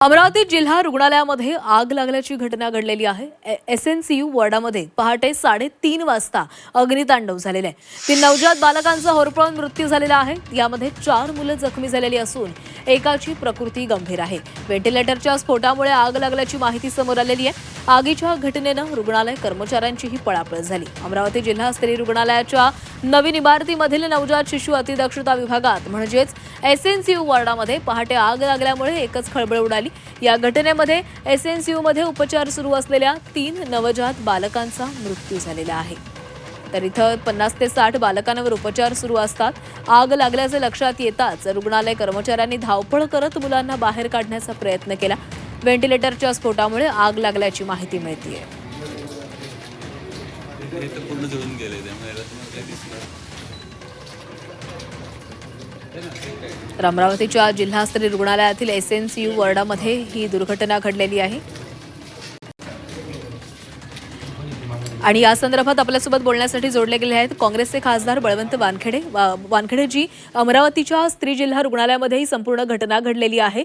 अमरावती जिल्हा रुग्णालयामध्ये आग लागल्याची घटना घडलेली आहे। एसएनसीयू वॉर्डामध्ये पहाटे 3:30 वाजता अग्नितांडव झालेले आहे। 3 नवजात बालकांचा होरपळून मृत्यू झालेला आहे। यामध्ये 4 मुलं जखमी झालेली असून एकाची प्रकृती गंभीर आहे। व्हेंटिलेटरच्या स्फोटामुळे आग लागल्याची माहिती समोर आलेली आहे। आगीच्या घटनेनं रुग्णालय कर्मचाऱ्यांचीही पळापळ झाली। अमरावती जिल्हा स्तरीय रुग्णालयाच्या नवीन इमारतीमधील नवजात शिशु अतिदक्षता विभागात म्हणजेच एसएनसीयू वॉर्डामध्ये पहाटे आग लागल्यामुळे एकच खळबळ उडाली। या घटनेमध्ये एसएनसीयू मध्ये उपचार सुरू असलेल्या 3 नवजात बालकांचा मृत्यू झालेला आहे। तर इथं 50 ते 60 बालकांवर उपचार सुरू असतात। आग लागल्याचे लक्षात येताच रुग्णालय कर्मचाऱ्यांनी धावपळ करत मुलांना बाहेर काढण्याचा प्रयत्न केला। व्हेंटिलेटरच्या स्फोटामुळे आग लागल्याची माहिती मिळतेय। तर अमरावतीच्या जिल्हास्तरीय रुग्णालयातील एसएनसीयू वॉर्डामध्ये ही दुर्घटना घडलेली आहे। आणि या संदर्भात आपल्यासोबत बोलण्यासाठी जोडले गेले आहेत काँग्रेसचे खासदार बळवंत वानखेडे जी अमरावतीच्या स्त्री जिल्हा रुग्णालयामध्ये ही संपूर्ण घटना घडलेली आहे।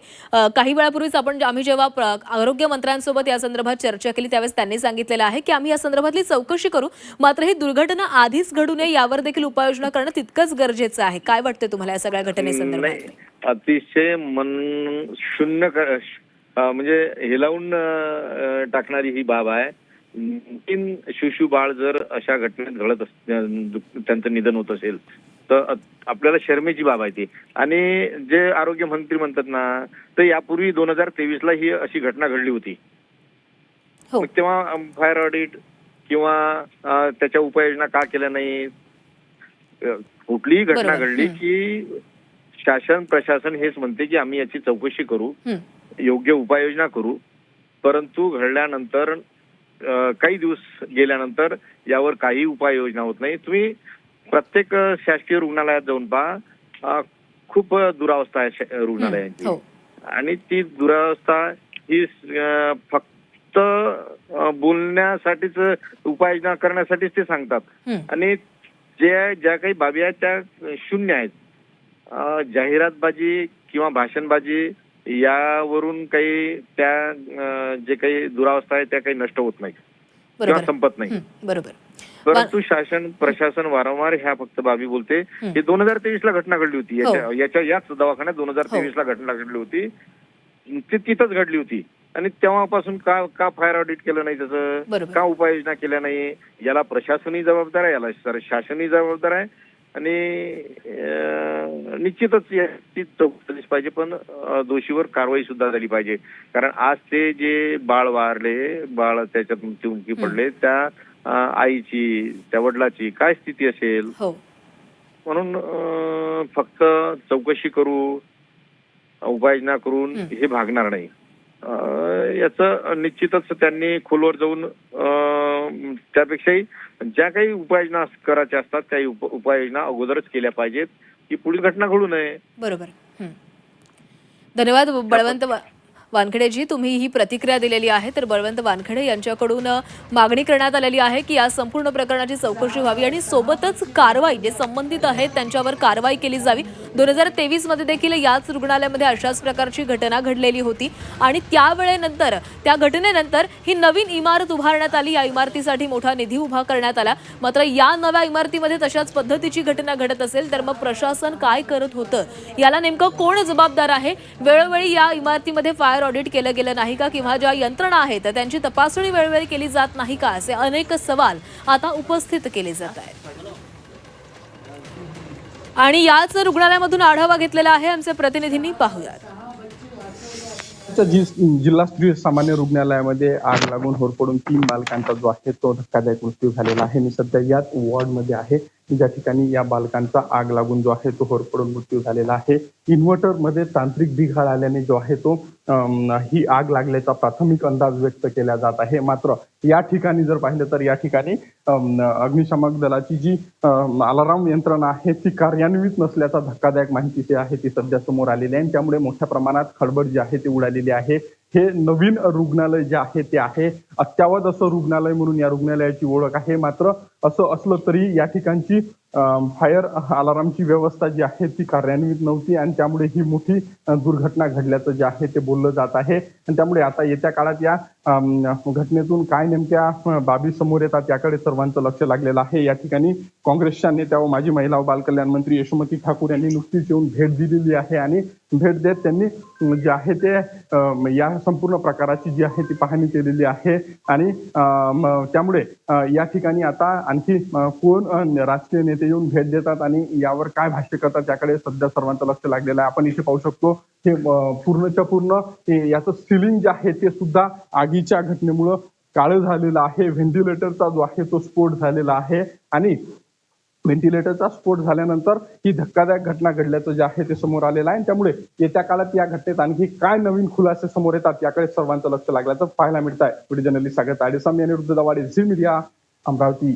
काही वेळापूर्वीच आम्ही जेव्हा आरोग्य मंत्र्यांसोबत या संदर्भात चर्चा केली त्यावेळेस त्यांनी सांगितलेलं आहे की आम्ही या संदर्भातली चौकशी करू, मात्र ही दुर्घटना आधीच घडू नये यावर देखील उपाययोजना करणं तितकंच गरजेचं आहे। काय वाटतं तुम्हाला या सगळ्या घटनेसंदर्भात? अतिशय मन शून्य म्हणजे हेलावून टाकणारी ही बाब आहे। 3 शिशु बाळ जर अशा घटनेत घडत त्यांचं निधन होत असेल तर आपल्याला शर्मेची बाब आहे ती। आणि जे आरोग्य मंत्री म्हणतात ना, तर यापूर्वी 2023 ला ही अशी घटना घडली होती। तेव्हा फायर ऑडिट किंवा त्याच्या उपाययोजना का केल्या नाही? कुठलीही घटना घडली की शासन प्रशासन हेच म्हणते की आम्ही याची चौकशी करू, योग्य उपाययोजना करू, परंतु घडल्यानंतर काही दिवस गेल्यानंतर यावर काही उपाययोजना होत नाही। तुम्ही प्रत्येक शासकीय रुग्णालयात जाऊन पहा, खूप दुरावस्था आहे रुग्णालयांची। आणि ती दुरावस्था ही फक्त बोलण्यासाठीच, उपाययोजना करण्यासाठीच ते सांगतात। आणि ज्या काही बाबी आहेत त्या शून्य आहेत। जाहिरातबाजी किंवा भाषणबाजी यावरून काही त्या जे काही दुरावस्था आहे त्या काही नष्ट होत नाही किंवा संपत नाही। बरोबर। परंतु शासन प्रशासन वारंवार ह्या फक्त बाबी बोलते। ही 2023 ला घटना घडली होती, याच दवाखान्यात 2023 ला घटना घडली होती, ती तिथंच घडली होती। आणि तेव्हापासून का फायर ऑडिट केलं नाही, त्याचं का उपाययोजना केल्या नाही? याला प्रशासनही जबाबदार आहे, याला शासनही जबाबदार आहे। आणि निश्चितच याची चौकशी पाहिजे, पण दोषीवर कारवाई सुद्धा झाली पाहिजे। कारण आज ते जे बाळ वारले, बाळ त्याच्यात मृत्युमुखी पडले, त्या आईची, त्या वडिलाची काय स्थिती असेल? म्हणून फक्त चौकशी करू, उपाययोजना करून हे भागणार नाही। याचं निश्चितच त्यांनी खोलवर जाऊन त्यापेक्षाही ज्या काही उपाययोजना करायच्या असतात काही उपाययोजना अगोदरच केल्या पाहिजेत की पुढील घटना घडू नये। बरोबर। धन्यवाद बळवंत वानखेडेजी, तुम्ही ही प्रतिक्रिया दिलेली आहे। तर बळवंत वानखेडे यांच्याकडून मागणी करण्यात आलेली आहे की या संपूर्ण प्रकरणाची चौकशी व्हावी आणि सोबतच कारवाई, जे संबंधित आहेत त्यांच्यावर कारवाई केली जावी। 2023 मध्ये देखील याच रुग्णालयामध्ये अशाच प्रकारची घटना घडलेली होती आणि त्यावेळेनंतर, त्या घटनेनंतर ही नवीन इमारत उभारण्यात आली। या इमारतीसाठी मोठा निधी उभा करण्यात आला। मात्र या नव्या इमारतीमध्ये तशाच पद्धतीची घटना घडत असेल तर मग प्रशासन काय करत होतं, याला नेमकं कोण जबाबदार आहे? वेळोवेळी या इमारतीमध्ये फायर ऑडिट केलं गेलं नाही का, किंवा ज्या यंत्रणा आहेत त्यांची तपासणी वेळोवेळी केली जात नाही का, असे अनेक सवाल आता उपस्थित केले जात आहेत। आणि याच रुग्णालयामधून आढावा घेतलेला आहे आमचे प्रतिनिधींनी, पाहूयात। जिल्हा स्त्री सामान्य रुग्णालयामध्ये आग लागून होरपळून 3 बालकांचा जो आहे तो धक्कादायक मृत्यू झालेला आहे। मी सध्या याच वॉर्डमध्ये आहे ज्या ठिकाणी या बालकांचा आग लागून जो आहे तो होरपळून मृत्यू झालेला आहे। इन्व्हर्टरमध्ये तांत्रिक बिघाड आल्याने जो आहे तो ही आग लागल्याचा प्राथमिक अंदाज व्यक्त केला जात आहे। मात्र या ठिकाणी जर पाहिलं तर या ठिकाणी अग्निशमक दलाची जी अलार्म यंत्रणा आहे ती कार्यान्वित नसल्याचा धक्कादायक माहिती जी आहे ती सध्या समोर आलेली आहे। त्यामुळे मोठ्या प्रमाणात खळबळ जी आहे ती उडालेली आहे। हे नवीन रुग्णालय जे आहे ते आहे अत्यावत असं रुग्णालय म्हणून या रुग्णालयाची ओळख आहे। मात्र असं असलं तरी या ठिकाणची फायर अलार्मची व्यवस्था जी आहे ती कार्यान्वित नव्हती आणि त्यामुळे ही मोठी दुर्घटना घडल्याचं जे आहे ते बोललं जात आहे. आणि त्यामुळे आता येत्या काळात या घटनेतून काय नेमक्या बाबी समोर येतात याकडे सर्वांचं लक्ष लागलेलं आहे. या ठिकाणी काँग्रेसच्या नेत्या व माजी महिला व बालकल्याण मंत्री यशोमती ठाकूर यांनी नुकतीच येऊन भेट दिलेली आहे आणि भेट देत त्यांनी जे आहे ते या संपूर्ण प्रकाराची जी आहे ती पाहणी केलेली आहे. आणि त्यामुळे या ठिकाणी आता आणखी कोण राजकीय नेते येऊन भेट देतात आणि यावर काय भाष्य करतात याकडे सध्या सर्वांचं लक्ष लागलेलं आहे. आपण इथे पाहू शकतो हे पूर्णच्या पूर्ण याचं सिलिंग जे आहे ते सुद्धा आगीच्या घटनेमुळं काळं झालेलं आहे. व्हेंटिलेटरचा जो आहे तो स्फोट झालेला आहे आणि व्हेंटिलेटरचा स्फोट झाल्यानंतर ही धक्कादायक घटना घडल्याचं जे आहे ते समोर आलेलं आहे. त्यामुळे येत्या काळात या घटनेत आणखी काय नवीन खुलासे समोर येतात याकडे सर्वांचं लक्ष लागल्याचं पाहायला मिळत आहे. व्हिडिओ जर्नलिस्ट सागर ताडेसामी आणि रुद्र दवाडे, झी मीडिया, अमरावती.